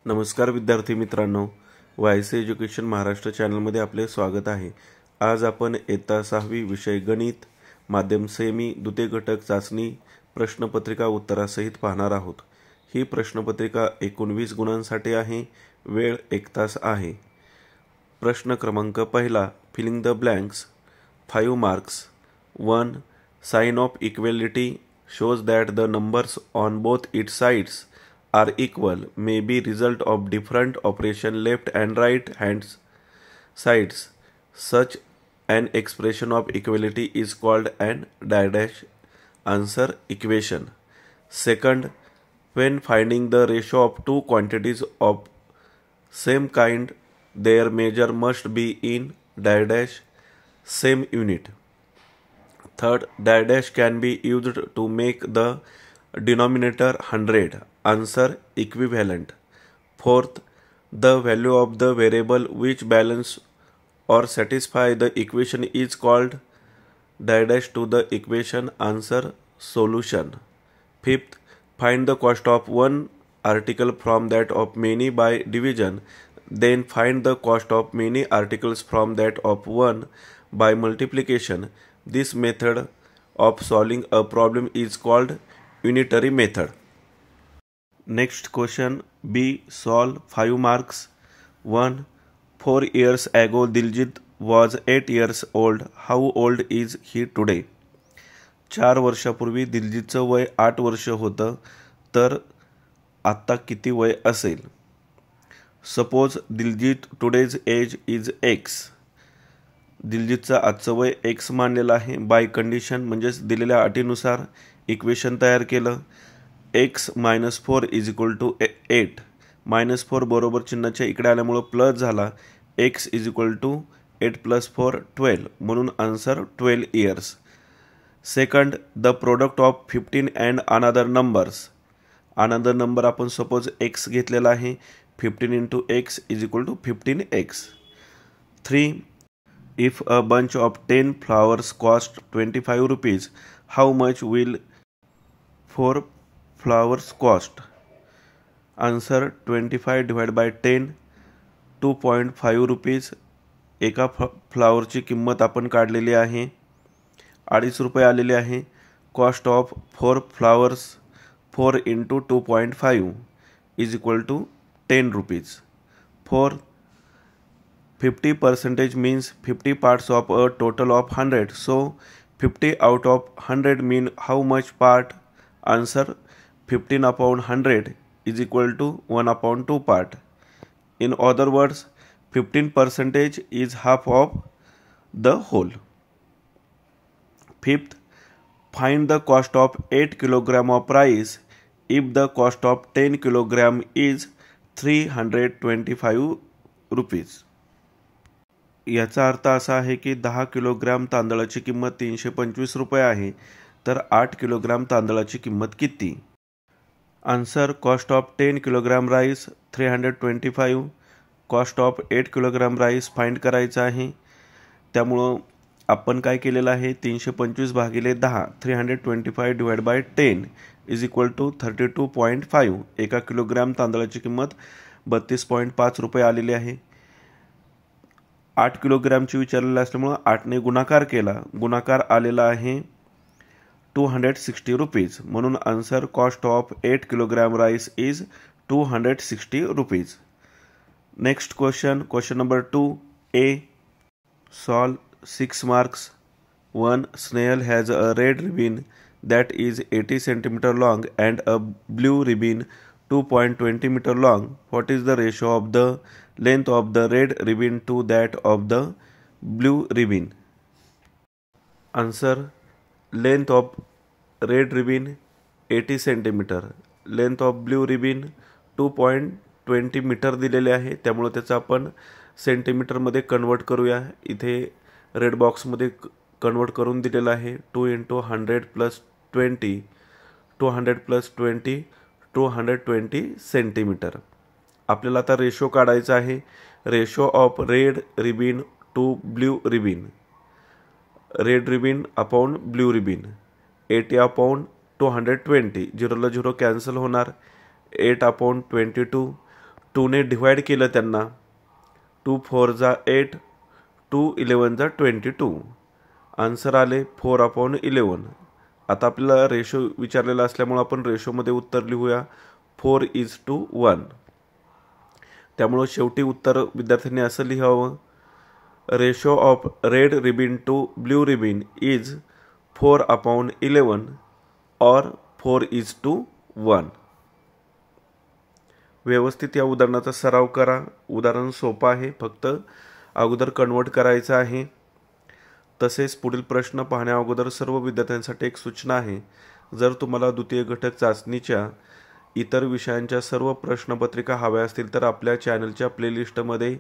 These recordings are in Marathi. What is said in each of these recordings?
नमस्कार विद्यार्थी मित्रांनो, वायसी एज्युकेशन महाराष्ट्र चॅनलमध्ये आपले स्वागत आहे। आज आपण इयत्ता 6वी विषय गणित माध्यम सेमी द्वितीय घटक चाचणी प्रश्नपत्रिका उत्तरासहित पाहणार आहोत। ही प्रश्नपत्रिका 19 गुणांसाठी आहे। वेळ 1 तास आहे। प्रश्न क्रमांक पहिला, filling the blanks 5 marks. 1. Sign of equality shows that the numbers on both its sides are equal may be result of different operation left and right hand sides. Such an expression of equality is called an dash answer equation. Second, when finding the ratio of two quantities of same kind, their measure must be in dash same unit. Third, dash can be used to make the denominator 100 answer equivalent. Fourth, the value of the variable which balance or satisfy the equation is called dash to the equation answer solution. Fifth, find the cost of one article from that of many by division. Then find the cost of many articles from that of one by multiplication. This method of solving a problem is called unitary method. Next question B. Solve 5 marks. 1. 4 years ago Diljit was 8 years old. How old is he today? 4 वर्षापूर्वी दिलजीतचं वय 8 वर्ष होतं, तर आता किती वय असेल? Suppose Diljit today's age is X. दिलजीतचं आजचं वय X मानलेलं आहे। बाय कंडिशन म्हणजेच दिलेल्या अटीनुसार इक्वेशन तयार केलं। X - 4 = 8. -4 बरोबर चिन्हाच्या इकडे आल्यामुळे प्लस झाला। X = 8 + 4 12 म्हणून answer 12 years. Second, the product of 15 and another numbers. Another number आपण सपोज X घेतलेला आहे। 15 × X = 15X. 3. If a bunch of 10 flowers cost 25 rupees, how much will 4 flowers cost? Answer 25 divided by 10, 2.5 rupees. एका फ्लावरची किंमत आपण काढलेली आहे, 2.5 रुपये आलेले आहे। Cost of 4 flowers 4 × 2.5 = 10 rupees. 4. 50% means 50 parts of a total of 100. So 50 out of 100 mean how much part? Answer 15/100 = 1/2 part. In other words, 15% is half of the whole. Fifth, find the cost of 8 kg of rice if the cost of 10 kg is 325 rupees. याचा अर्थ असा आहे की 10 किलोग्राम तांदळाची किंमत 325 रुपये आहे, तर 8 किलोग्राम तांदळाची किंमत किती? Answer cost of 10 kilogram rice 325, cost of 8 kilogram rice find करायचा आहे। त्यामुळं आपण काय केलेलं आहे, 325 भागिले 10 325 डिवाइड बाय 10 = 32.5. एका किलोग्राम तांदळाची किंमत 32.5 रुपये आलेली आहे। 8 किलोग्रामची विचारलेली असल्यामुळे 8ने गुणाकार केला, गुणाकार आलेला आहे 260 रुपीज। म्हणून answer cost of 8 kilogram rice is 260 rupees. Next question number 2 A. Solve 6 marks. 1. Snail has a red ribbon that is 80 cm long and a blue ribbon 2.20 meter long. What is the ratio of the length of the red ribbon to that of the blue ribbon? Answer, length of red ribbon 80 cm, length of blue ribbon 2.20 metre दिलेले आहे, त्यामुळे त्याचं आपण सेंटीमीटरमध्ये कन्वर्ट करूया। इथे रेड बॉक्समध्ये कन्वर्ट करून दिलेलं आहे 2 × 100 + 20, 200 + 20, 220 सेंटीमीटर। आपल्याला आता रेशो काढायचा आहे। Ratio of red ribbon to blue ribbon, red ribbon upon blue ribbon 80/220, 0 ला 0 कॅन्सल होणार। 8/22, 2ने डिवाइड केलं त्यांना, 2 4 जा 8, 2 11 जा 22. आन्सर आले 4/11. आता आपल्याला रेशो विचारलेला असल्यामुळे आपण रेशोमध्ये उत्तर लिहूया 4:1. त्यामुळे शेवटी उत्तर विद्यार्थ्यांनी असं लिहावं, ratio of red ribbon to blue ribbon is 4/11 और 4:1. व्यवस्थित या उदाहरणाचा सराव करा. उदाहरण सोपं आहे, फक्त अगोदर कन्वर्ट करायचं आहे. तसेच पुढील प्रश्न पाहण्या अगोदर सर्व विद्यार्थ्यांसाठी एक सूचना आहे. जर तुम्हाला द्वितीय घटक चाचणीच्या इतर विषयांच्या सर्व प्रश्नपत्रिका हव्या असतील तर आपल्या चॅनलच्या प्लेलिस्टमध्ये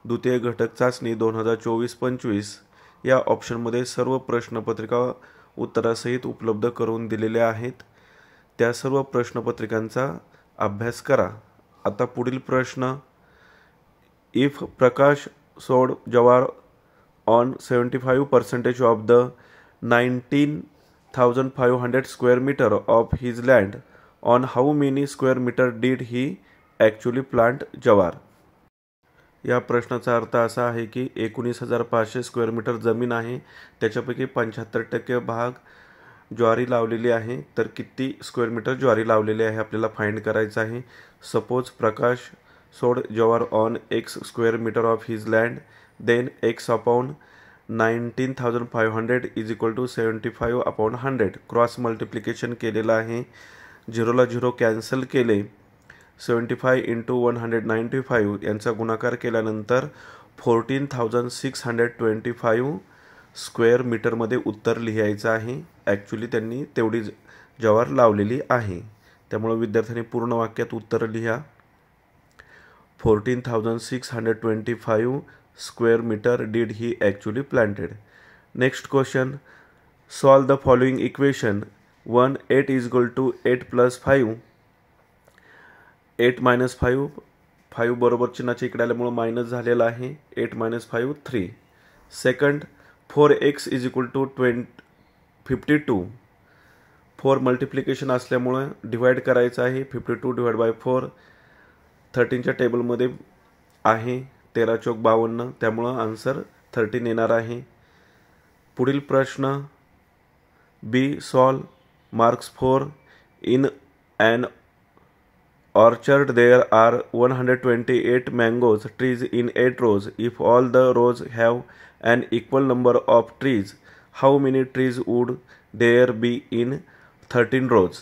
द्वितीय घटक चाचणी 2024-25 या ऑप्शनमध्ये सर्व प्रश्नपत्रिका उत्तरासहित उपलब्ध करून दिलेल्या आहेत. त्या सर्व प्रश्नपत्रिकांचा अभ्यास करा. आता पुढील प्रश्न, इफ प्रकाश सोड जवार on 75% of the 19,500 square meter of his land, on how many square meter did he actually plant jawar? या प्रश्नाचा अर्थ असा आहे की 19,500 स्क्वेअर मीटर जमीन आहे, त्याच्यापैकी 75% भाग ज्वारी लावलेली आहे. तर किती स्क्वेअर मीटर ज्वारी लावलेली आहे आपल्याला फाइंड करायचं आहे. Suppose Prakash sowed jowar on x square metre of his land, then x upon 19,500 is equal to 75/100. Cross multiplication केलेलं आहे, 0ला 0 कॅन्सल केले, 75 × 195 यांचा गुणाकार केल्यानंतर 14,625 स्क्वेअर मीटरमध्ये उत्तर लिहायचं आहे. ॲक्च्युली त्यांनी तेवढी ज्वार लावलेली आहे, त्यामुळे विद्यार्थ्यांनी पूर्ण वाक्यात उत्तर लिहा. 14,625 square meter did he actually planted. Next question, solve the following equation. 1 8 is equal to 8 plus 5. 8 minus 5, 5 बरोबर चिन्हाच्या इकडे आल्यामुळे मायनस झालेला आहे. 8 minus 5 3. Second, 4x is equal to 52. 4 multiplication असल्यामुळे डिवाइड करायचं आहे. 52 डिवाइड बाय 4 13च्या टेबलमध्ये आहे, 13 चौक 52, त्यामुळं आन्सर 13 येणार आहे. पुढील प्रश्न, B solve. Marks 4. In an orchard there are 128 mangoes trees in 8 rows. If all the rows have an equal number of trees, how many trees would there be in 13 rows?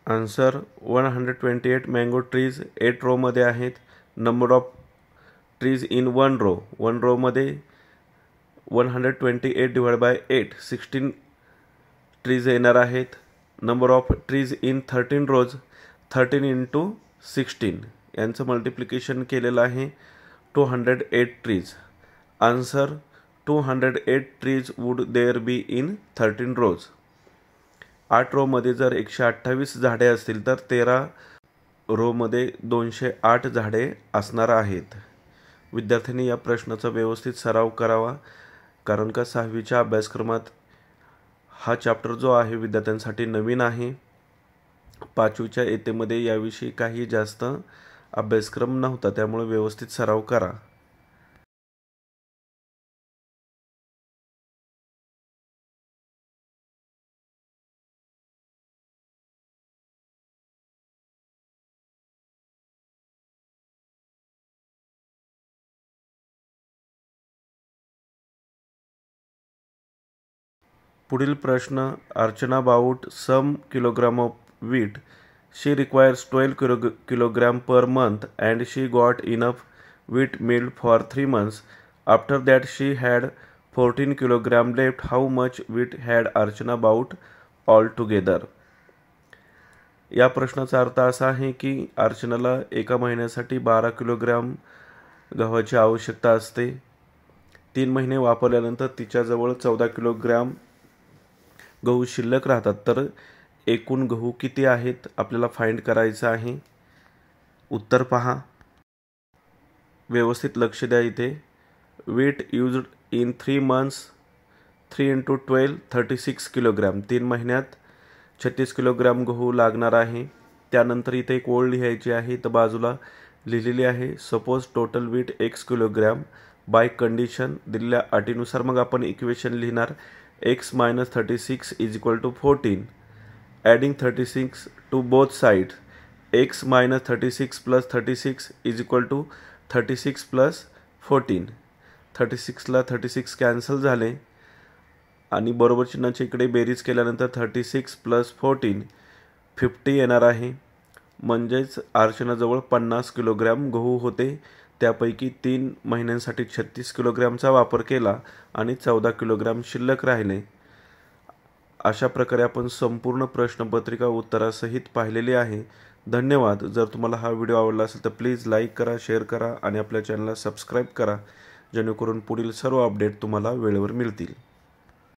Answer 128 mango trees 8 row मध्ये आहेत. Number of trees in 1 row, 1 row मध्ये 128 डिवाइड बाय 8 16 ट्रीज येणार आहेत. Number of trees in 13 rows 13 × 16 यांचं मल्टिप्लिकेशन केलेलं आहे 208 trees. Answer 208 trees would there be in 13 rows. 8 row मध्ये जर 128 झाडे असतील तर 13 रो मध्ये 208 झाडे असणार आहेत. विद्यार्थ्यांनी या प्रश्नाचा व्यवस्थित सराव करावा, कारण का 6वीच्या अभ्यासक्रमात हा चॅप्टर जो आहे विद्यार्थ्यांसाठी नवीन आहे. 5वीच्या इयत्तेमध्ये याविषयी काही जास्त अभ्यासक्रम नव्हता, त्यामुळे व्यवस्थित सराव करा. पुढील प्रश्न, Archana bought some kilogram of wheat. She requires 12 kilogram per month and she got enough wheat milled for 3 months. After that she had 14 kilogram left. How much wheat had Archana bought altogether? या प्रश्नाचा अर्थ असा आहे की अर्चनाला एका महिन्यासाठी 12 किलोग्राम गव्हाची आवश्यकता असते. 3 महिने वापरल्यानंतर तिच्याजवळ 14 किलोग्राम गहू शिल्लक राहतात. तर एकूण गहू किती आहेत आपल्याला फाइंड करायचं आहे. उत्तर पहा, व्यवस्थित लक्ष द्या. इथे वीट यूज्ड इन 3 months 3 × 12 36 किलोग्राम. 3 महिन्यात 36 किलोग्राम गहू लागणार आहे। त्यानंतर इथे एक ओळ लिहायची आहे, तर बाजूला लिहिलेली आहे suppose total wheat x kilogram by condition दिलेल्या अटीनुसार मग आपण इक्वेशन लिहिणार x - 36 is equal to 14 adding 36 to both sides x - 36 plus 36 is equal to 36 plus 14 36ला 36 कॅन्सल झाले आणि बरोबर चिन्हाच्या इकडे बेरीज केल्यानंतर 36 प्लस 14 50 येणार आहे। म्हणजेच अर्चनाजवळ 50 किलोग्राम गहू होते, त्यापैकी 3 महिन्यांसाठी 36 किलोग्रामचा वापर केला आणि 14 किलोग्राम शिल्लक राहिले। अशा प्रकारे आपण संपूर्ण प्रश्नपत्रिका उत्तरासहित पाहिलेली आहे। धन्यवाद। जर तुम्हाला हा व्हिडिओ आवडला असेल तर प्लीज लाईक करा, शेअर करा आणि आपल्या चॅनलला सबस्क्राईब करा, जेणेकरून पुढील सर्व अपडेट तुम्हाला वेळेवर मिळतील।